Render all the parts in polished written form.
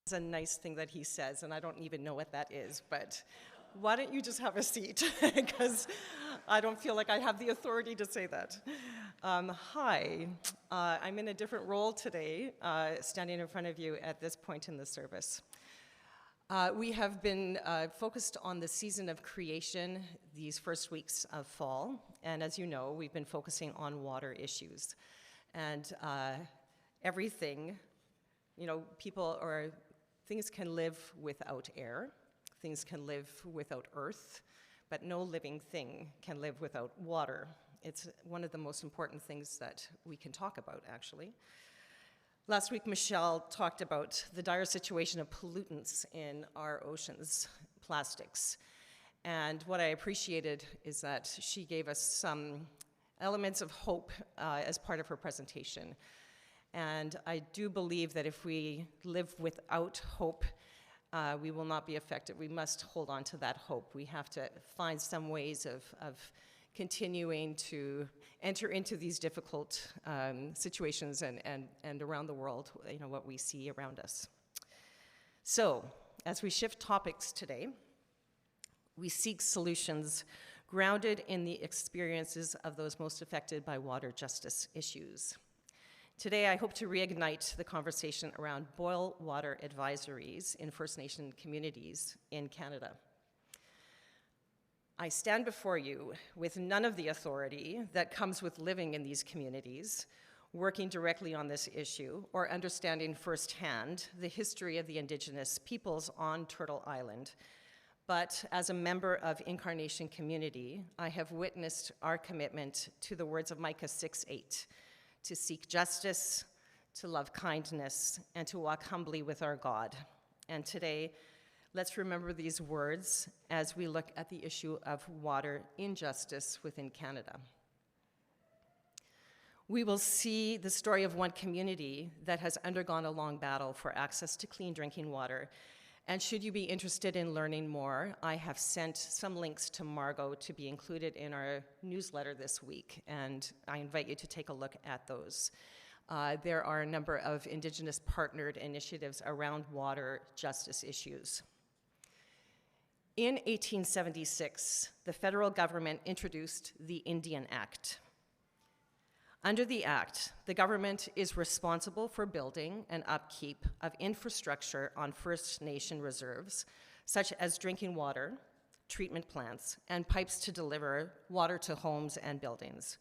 It's a nice thing that he says, and I don't even know what that is, but why don't you just have a seat? Because I don't feel like I have the authority to say that. Hi, I'm in a different role today, standing in front of you at this point in the service. We have been focused on the season of creation these first weeks of fall, and as you know, we've been focusing on water issues. And everything, things can live without air, things can live without earth, but no living thing can live without water. It's one of the most important things that we can talk about, actually. Last week, Michelle talked about the dire situation of pollutants in our oceans, plastics. And what I appreciated is that she gave us some elements of hope as part of her presentation. And I do believe that if we live without hope, we will not be effective. We must hold on to that hope. We have to find some ways of continuing to enter into these difficult situations and around the world, what we see around us. So, as we shift topics today, we seek solutions grounded in the experiences of those most affected by water justice issues. Today, I hope to reignite the conversation around boil water advisories in First Nation communities in Canada. I stand before you with none of the authority that comes with living in these communities, working directly on this issue, or understanding firsthand the history of the Indigenous peoples on Turtle Island. But as a member of Incarnation Community, I have witnessed our commitment to the words of Micah 6:8, to seek justice, to love kindness, and to walk humbly with our God. And today, let's remember these words as we look at the issue of water injustice within Canada. We will see the story of one community that has undergone a long battle for access to clean drinking water. And should you be interested in learning more, I have sent some links to Margot to be included in our newsletter this week, and I invite you to take a look at those. There are a number of Indigenous partnered initiatives around water justice issues. In 1876, the federal government introduced the Indian Act. Under the Act, the government is responsible for building and upkeep of infrastructure on First Nation reserves, such as drinking water, treatment plants, and pipes to deliver water to homes and buildings.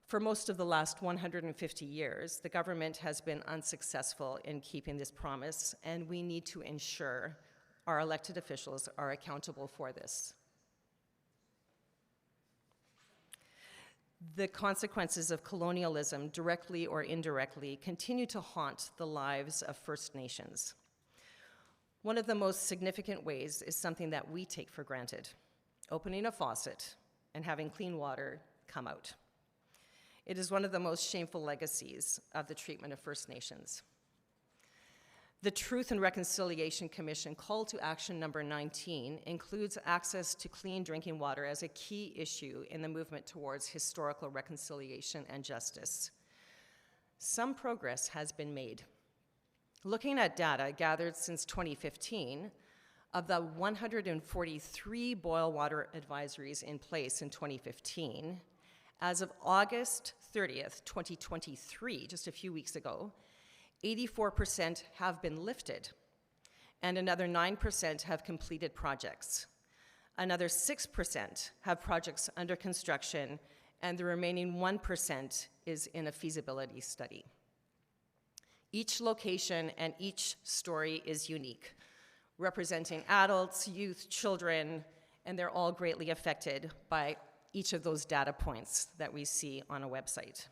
For most of the last 150 years, the government has been unsuccessful in keeping this promise, and we need to ensure our elected officials are accountable for this. The consequences of colonialism, directly or indirectly, continue to haunt the lives of First Nations. One of the most significant ways is something that we take for granted: opening a faucet and having clean water come out. It is one of the most shameful legacies of the treatment of First Nations. The Truth and Reconciliation Commission Call to Action number 19 includes access to clean drinking water as a key issue in the movement towards historical reconciliation and justice. Some progress has been made. Looking at data gathered since 2015, of the 143 boil water advisories in place in 2015, as of August 30th, 2023, just a few weeks ago, 84% have been lifted, and another 9% have completed projects. Another 6% have projects under construction, and the remaining 1% is in a feasibility study. Each location and each story is unique, representing adults, youth, children, and they're all greatly affected by each of those data points that we see on a website.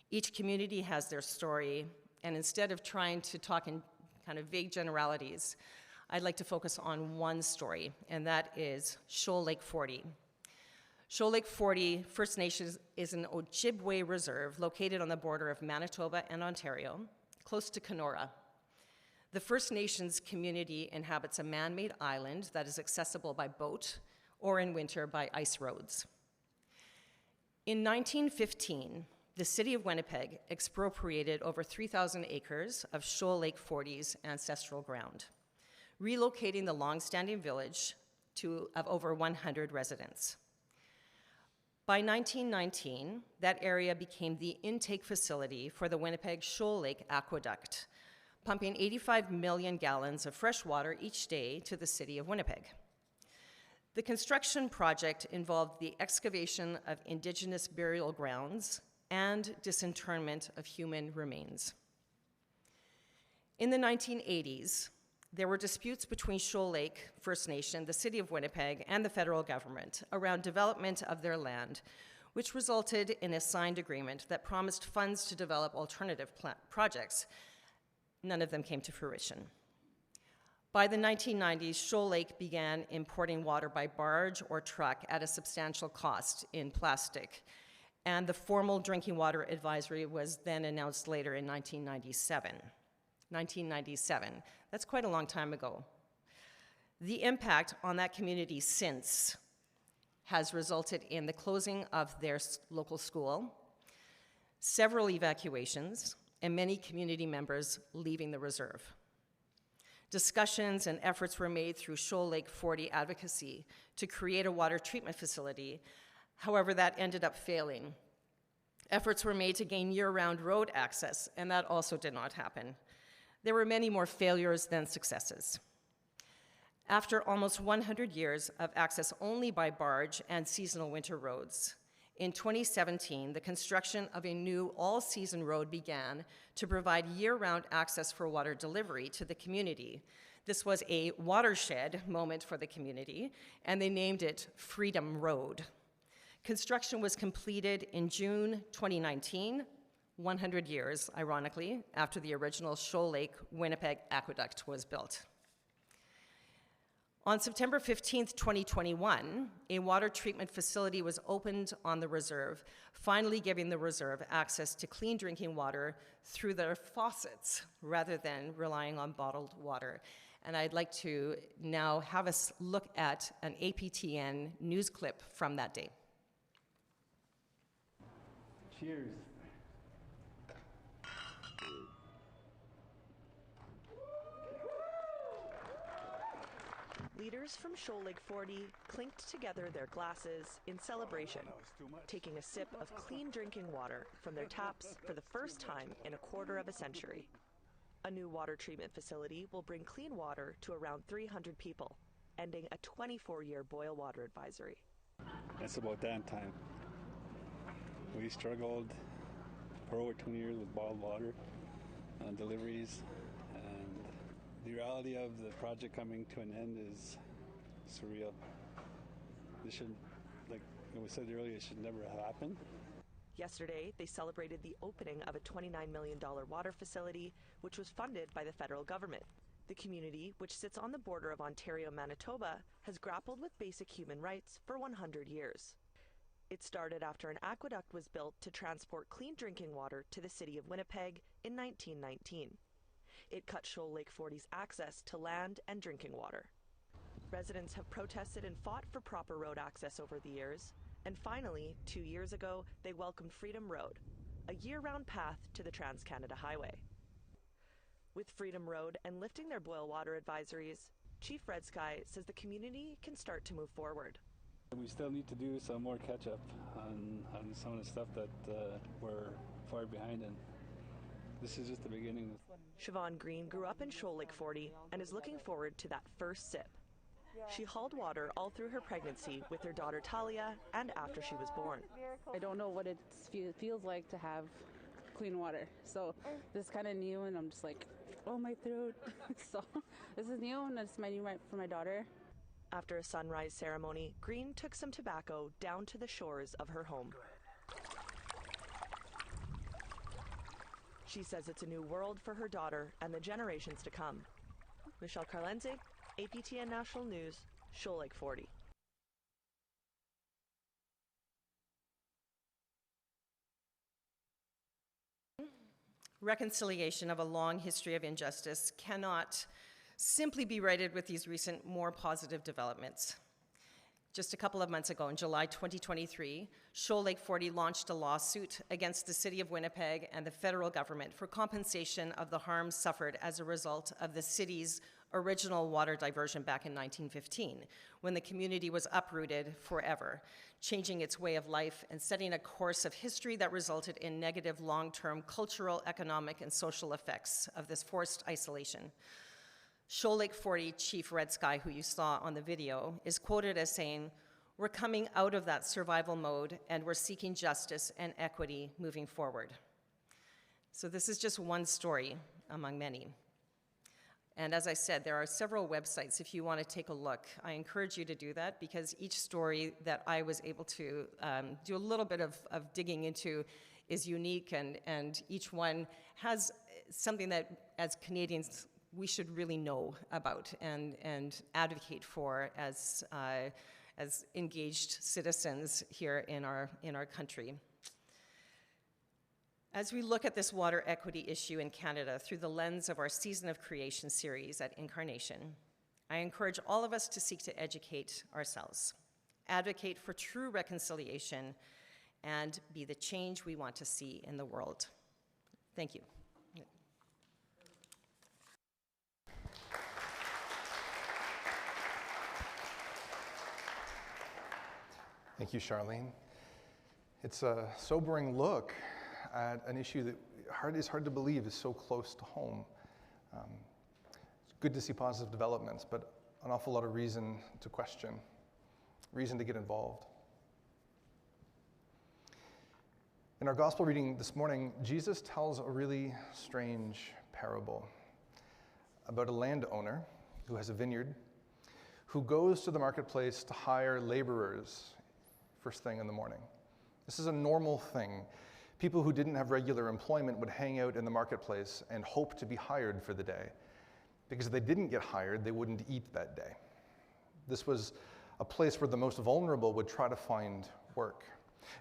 Each community has their story, and instead of trying to talk in kind of vague generalities, I'd like to focus on one story, and that is Shoal Lake 40. Shoal Lake 40 First Nations is an Ojibwe reserve located on the border of Manitoba and Ontario, close to Kenora. The First Nations community inhabits a man-made island that is accessible by boat or in winter by ice roads. In 1915, the City of Winnipeg expropriated over 3,000 acres of Shoal Lake 40's ancestral ground, relocating the long-standing village of over 100 residents. By 1919, that area became the intake facility for the Winnipeg Shoal Lake Aqueduct, pumping 85 million gallons of fresh water each day to the city of Winnipeg. The construction project involved the excavation of Indigenous burial grounds and disinterment of human remains. In the 1980s, there were disputes between Shoal Lake First Nation, the City of Winnipeg, and the federal government around development of their land, which resulted in a signed agreement that promised funds to develop alternative projects. None of them came to fruition. By the 1990s, Shoal Lake began importing water by barge or truck at a substantial cost in plastic, and the formal drinking water advisory was then announced later in 1997. 1997. That's quite a long time ago. The impact on that community since has resulted in the closing of their local school, several evacuations, and many community members leaving the reserve. Discussions and efforts were made through Shoal Lake 40 advocacy to create a water treatment facility. However, that ended up failing. Efforts were made to gain year-round road access, and that also did not happen. There were many more failures than successes. After almost 100 years of access only by barge and seasonal winter roads, in 2017, the construction of a new all-season road began to provide year-round access for water delivery to the community. This was a watershed moment for the community, and they named it Freedom Road. Construction was completed in June 2019, 100 years, ironically, after the original Shoal Lake Winnipeg Aqueduct was built. On September 15th, 2021, a water treatment facility was opened on the reserve, finally giving the reserve access to clean drinking water through their faucets rather than relying on bottled water. And I'd like to now have us look at an APTN news clip from that day. Cheers. Leaders from Shoal Lake 40 clinked together their glasses in celebration, taking a sip of clean drinking water from their taps for the first time in a quarter of a century. A new water treatment facility will bring clean water to around 300 people, ending a 24-year boil water advisory. It's about that time. We struggled for over 20 years with bottled water deliveries, and the reality of the project coming to an end is surreal. This should, like we said earlier, it should never have happened. Yesterday, they celebrated the opening of a $29 million water facility, which was funded by the federal government. The community, which sits on the border of Ontario and Manitoba, has grappled with basic human rights for 100 years. It started after an aqueduct was built to transport clean drinking water to the city of Winnipeg in 1919. It cut Shoal Lake 40's access to land and drinking water. Residents have protested and fought for proper road access over the years, and finally, 2 years ago, they welcomed Freedom Road, a year-round path to the Trans-Canada Highway. With Freedom Road and lifting their boil water advisories, Chief Red Sky says the community can start to move forward. We still need to do some more catch-up on some of the stuff that we're far behind in. This is just the beginning. Siobhan Green grew up in Shoal Lake 40 and is looking forward to that first sip. She hauled water all through her pregnancy with her daughter Talia and after she was born. I don't know what it feels like to have clean water. So this is kind of new and I'm just like, oh, my throat. So this is new and it's new for my daughter. After a sunrise ceremony, Green took some tobacco down to the shores of her home. She says it's a new world for her daughter and the generations to come. Michelle Carlenze, APTN National News, Shoal Lake 40. Reconciliation of a long history of injustice cannot simply be righted with these recent, more positive developments. Just a couple of months ago, in July 2023, Shoal Lake 40 launched a lawsuit against the City of Winnipeg and the federal government for compensation of the harm suffered as a result of the city's original water diversion back in 1915, when the community was uprooted forever, changing its way of life and setting a course of history that resulted in negative long-term cultural, economic, and social effects of this forced isolation. Shoal Lake 40 Chief Red Sky, who you saw on the video, is quoted as saying, "We're coming out of that survival mode and we're seeking justice and equity moving forward." So this is just one story among many. And as I said, there are several websites if you want to take a look. I encourage you to do that because each story that I was able to do a little bit of digging into is unique, and each one has something that as Canadians we should really know about and advocate for as engaged citizens here in our country. As we look at this water equity issue in Canada through the lens of our Season of Creation series at Incarnation, I encourage all of us to seek to educate ourselves, advocate for true reconciliation, and be the change we want to see in the world. Thank you. Thank you, Charlene. It's a sobering look at an issue that is hard to believe is so close to home. It's good to see positive developments, but an awful lot of reason to question, reason to get involved. In our gospel reading this morning, Jesus tells a really strange parable about a landowner who has a vineyard, who goes to the marketplace to hire laborers first thing in the morning. This is a normal thing. People who didn't have regular employment would hang out in the marketplace and hope to be hired for the day, because if they didn't get hired, they wouldn't eat that day. This was a place where the most vulnerable would try to find work.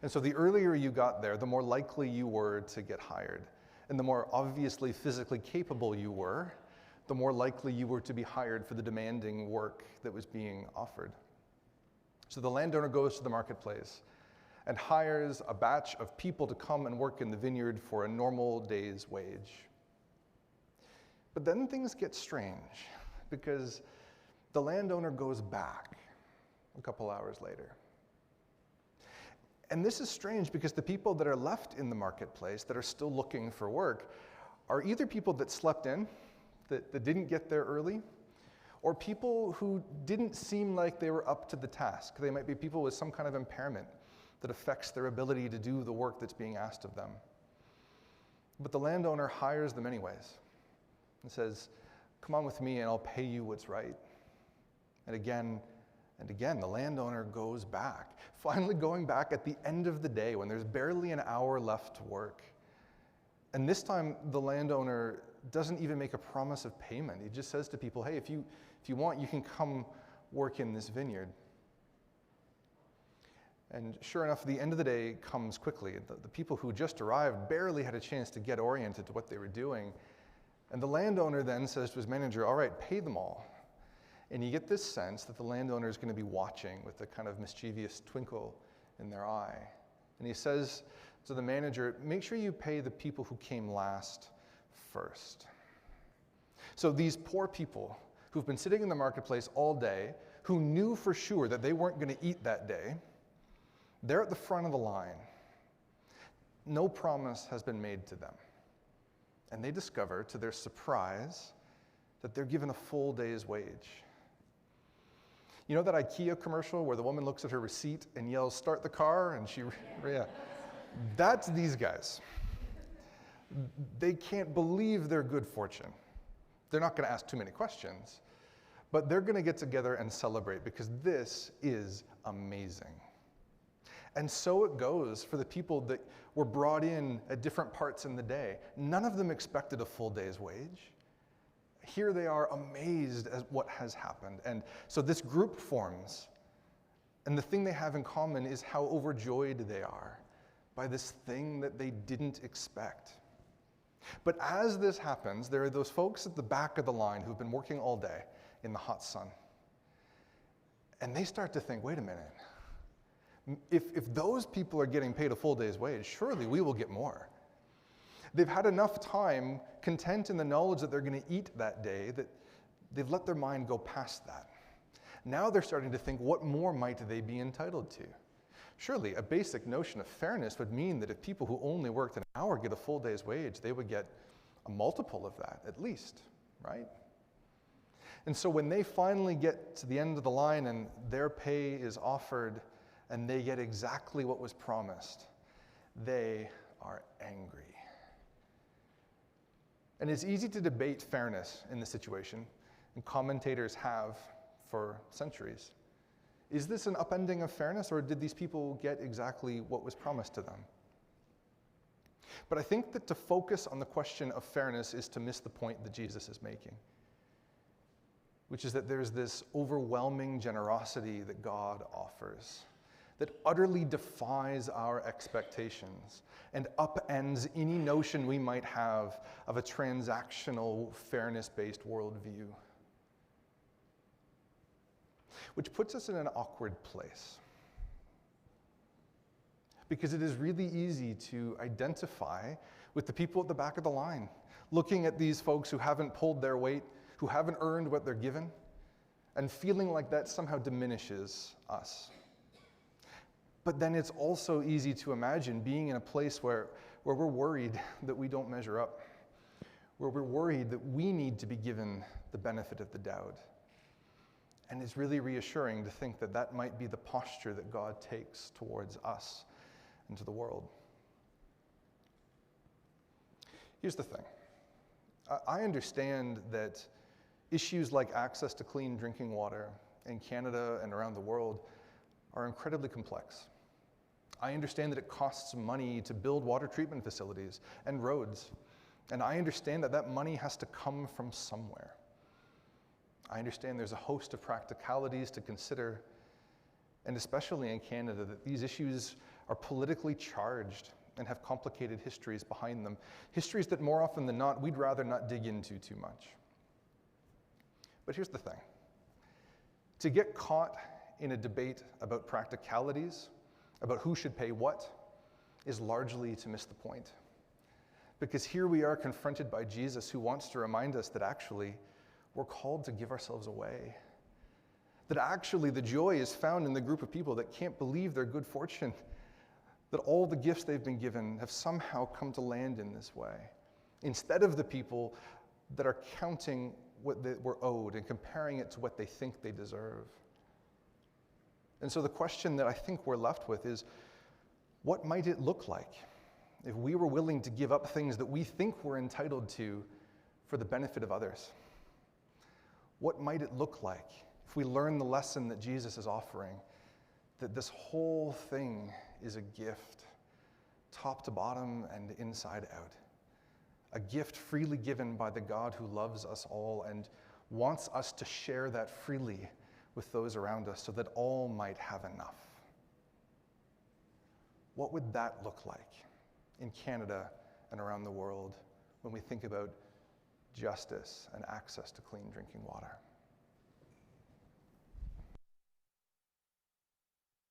And so the earlier you got there, the more likely you were to get hired. And the more obviously physically capable you were, the more likely you were to be hired for the demanding work that was being offered. So the landowner goes to the marketplace and hires a batch of people to come and work in the vineyard for a normal day's wage. But then things get strange, because the landowner goes back a couple hours later. And this is strange because the people that are left in the marketplace that are still looking for work are either people that slept in, that didn't get there early, or people who didn't seem like they were up to the task. They might be people with some kind of impairment that affects their ability to do the work that's being asked of them. But the landowner hires them anyways and says, "Come on with me and I'll pay you what's right." And again, the landowner goes back, finally going back at the end of the day when there's barely an hour left to work. And this time, the landowner doesn't even make a promise of payment. He just says to people, "Hey, if you want, you can come work in this vineyard." And sure enough, the end of the day comes quickly. The people who just arrived barely had a chance to get oriented to what they were doing. And the landowner then says to his manager, "All right, pay them all." And you get this sense that the landowner is going to be watching with a kind of mischievous twinkle in their eye. And he says to the manager, "Make sure you pay the people who came last first." So these poor people who've been sitting in the marketplace all day, who knew for sure that they weren't going to eat that day, they're at the front of the line. No promise has been made to them. And they discover, to their surprise, that they're given a full day's wage. You know that IKEA commercial where the woman looks at her receipt and yells, "Start the car," and yeah. That's these guys. They can't believe their good fortune. They're not going to ask too many questions, but they're going to get together and celebrate because this is amazing. And so it goes for the people that were brought in at different parts in the day. None of them expected a full day's wage. Here they are amazed at what has happened. And so this group forms. And the thing they have in common is how overjoyed they are by this thing that they didn't expect. But as this happens, there are those folks at the back of the line who've been working all day in the hot sun. And they start to think, wait a minute, if those people are getting paid a full day's wage, surely we will get more. They've had enough time content in the knowledge that they're going to eat that day that they've let their mind go past that. Now they're starting to think, what more might they be entitled to? Surely a basic notion of fairness would mean that if people who only worked an hour get a full day's wage, they would get a multiple of that, at least, right? And so when they finally get to the end of the line and their pay is offered and they get exactly what was promised, they are angry. And it's easy to debate fairness in this situation, and commentators have for centuries. Is this an upending of fairness, or did these people get exactly what was promised to them? But I think that to focus on the question of fairness is to miss the point that Jesus is making, which is that there's this overwhelming generosity that God offers that utterly defies our expectations and upends any notion we might have of a transactional, fairness-based worldview. Which puts us in an awkward place. Because it is really easy to identify with the people at the back of the line, looking at these folks who haven't pulled their weight, who haven't earned what they're given, and feeling like that somehow diminishes us. But then it's also easy to imagine being in a place where we're worried that we don't measure up, where we're worried that we need to be given the benefit of the doubt. And it's really reassuring to think that that might be the posture that God takes towards us and to the world. Here's the thing. I understand that issues like access to clean drinking water in Canada and around the world are incredibly complex. I understand that it costs money to build water treatment facilities and roads. And I understand that that money has to come from somewhere. I understand there's a host of practicalities to consider, and especially in Canada, that these issues are politically charged and have complicated histories behind them. Histories that more often than not, we'd rather not dig into too much. But here's the thing. To get caught in a debate about practicalities, about who should pay what, is largely to miss the point. Because here we are confronted by Jesus, who wants to remind us that actually we're called to give ourselves away. That actually the joy is found in the group of people that can't believe their good fortune, that all the gifts they've been given have somehow come to land in this way, instead of the people that are counting what they were owed and comparing it to what they think they deserve. And so the question that I think we're left with is, what might it look like if we were willing to give up things that we think we're entitled to for the benefit of others? What might it look like if we learn the lesson that Jesus is offering, that this whole thing is a gift, top to bottom and inside out? A gift freely given by the God who loves us all and wants us to share that freely with those around us so that all might have enough. What would that look like in Canada and around the world when we think about justice and access to clean drinking water?